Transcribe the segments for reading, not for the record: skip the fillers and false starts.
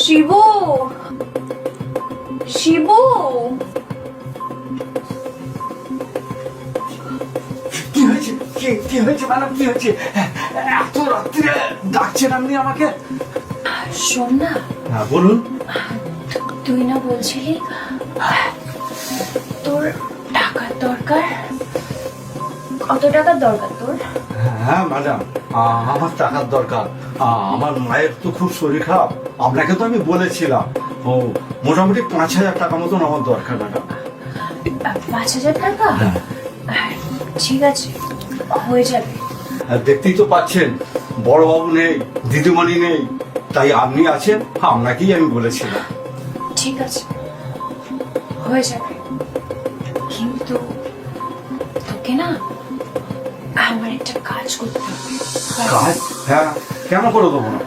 শিবু, শিবু, কি হয়েছে? কি হয়েছে ম্যাডাম? কি হয়েছে? এত রাত্রে ডাকছেন আপনি আমাকে? শোন না। হ্যাঁ বলুন। তুই না বলছিলি তোর টাকার দরকার? কত টাকার দরকার তোর? হ্যাঁ ম্যাডাম, আমার টাকার দরকার। আমার মায়ের তো খুব শরীর খারাপ, আপনাকে তো আমি বলেছিলাম। ও মোটামুটি 5,000 টাকা মতন আমার দরকার ম্যাডাম। 5,000 টাকা? ঠিক আছে, হয়ে যাবে। দেখতেই তো পাচ্ছেন, বড়বাবু নেই, দিদিমণি নেই, তাই আপনি আছেন, আপনাকেই আমি বলেছিলাম। ঠিক আছে, হয়ে যাবে। কিন্তু তোকে না আমার একটা কাজ করতে হবে। কাজ? হ্যাঁ, কেন করে দেবো না?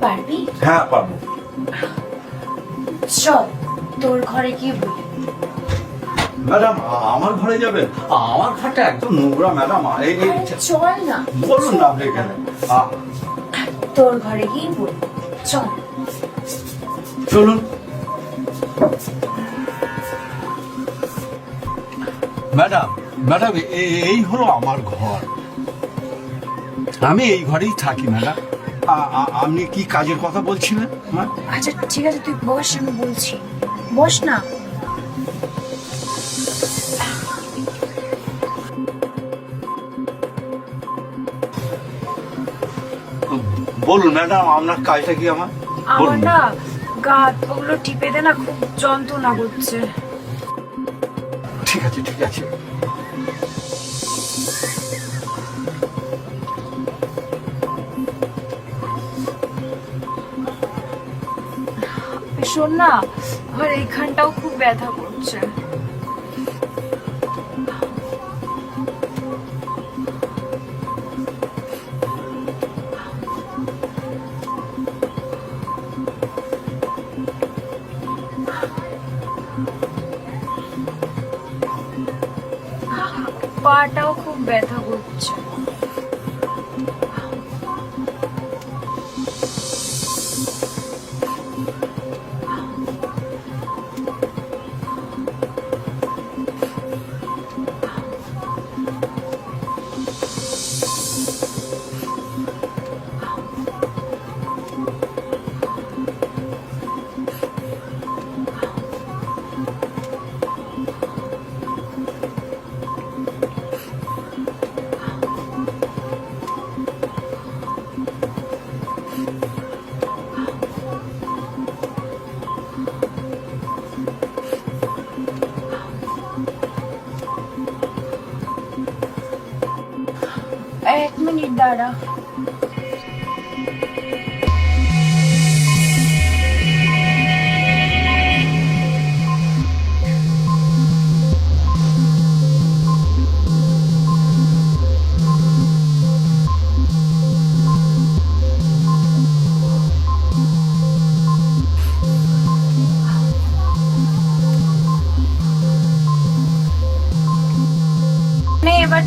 পারবি? হ্যাঁ পারবো। চল তোর ঘরে গিয়ে বলি। ম্যাডাম আমার ঘরে যাবেন? আমার ঘরটা একদম নোংরা ম্যাডাম। চল না। বলুন না আপনি এখানে। তোর ঘরে গিয়ে বলি, চল। চলুন। ম্যাডাম ম্যাডাম এই হলো আমার ঘর, আমি এই ঘরেই থাকি ম্যাডাম। আপনি কি কাজের কথা বলছিলেন? আচ্ছা ঠিক আছে, তুই বস, আমি বলছি। বস না। বলুন ম্যাডাম, আপনার কাজটা কি? আমার না গা ওগুলো টিপে দে না, খুব যন্ত্রণা করছে। ঠিক আছে ঠিক আছে। শোন না, আমার এইখানটাও খুব ব্যথা করছে। পাটাও খুব ব্যথা করছে। এক মিনিট দাঁড়া।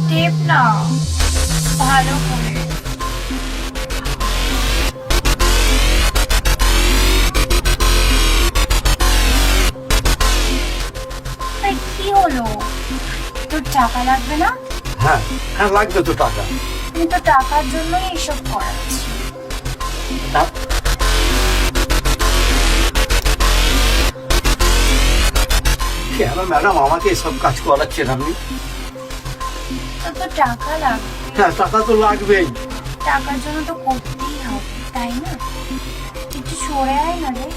টেপ না, ভালো করে। এই কি হলো? তোর টাকা লাগবে না? হ্যাঁ হ্যাঁ, লাগবে তো টাকা। আমি তো টাকার জন্যই এসব করাচ্ছি। কেন ম্যাডাম আমাকে এসব কাজ করাচ্ছেন আপনি? তো তো টাকা লাগবে, হ্যাঁ টাকা তো লাগবেই। টাকার জন্য তো করতেই হবে, তাই না? একটু সরে আয় না রে।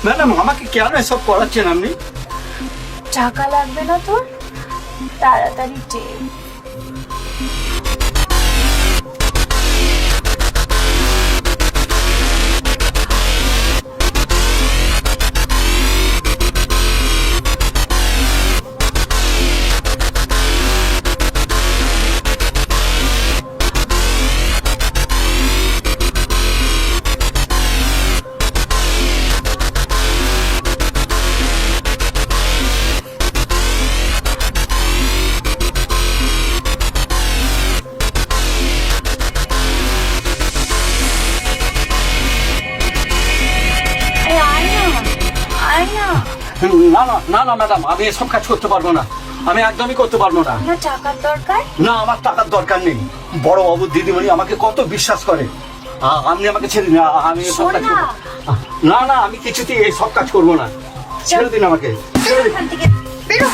ম্যাডাম আমাকে কেন এসব করাচ্ছেন আপনি? টাকা লাগবে না তোর? তাড়াতাড়ি টেপ। এই আয় না, আয় না। না না না না ম্যাডাম, আমি এসব কাজ করতে পারবো না, আমি একদমই করতে পারবো না। না টাকার দরকার? না আমার টাকার দরকার নেই। বড় বাবু দিদিমণি আমাকে কত বিশ্বাস করে, আপনি আমাকে ছেড়ে দিন। আমি এসব শোন কাজ না। না না, আমি কিছুতেই এই সব কাজ করবো না। ছেড়ে দিন আমাকে, ছেড়ে দিন। এখান থেকে বেরো।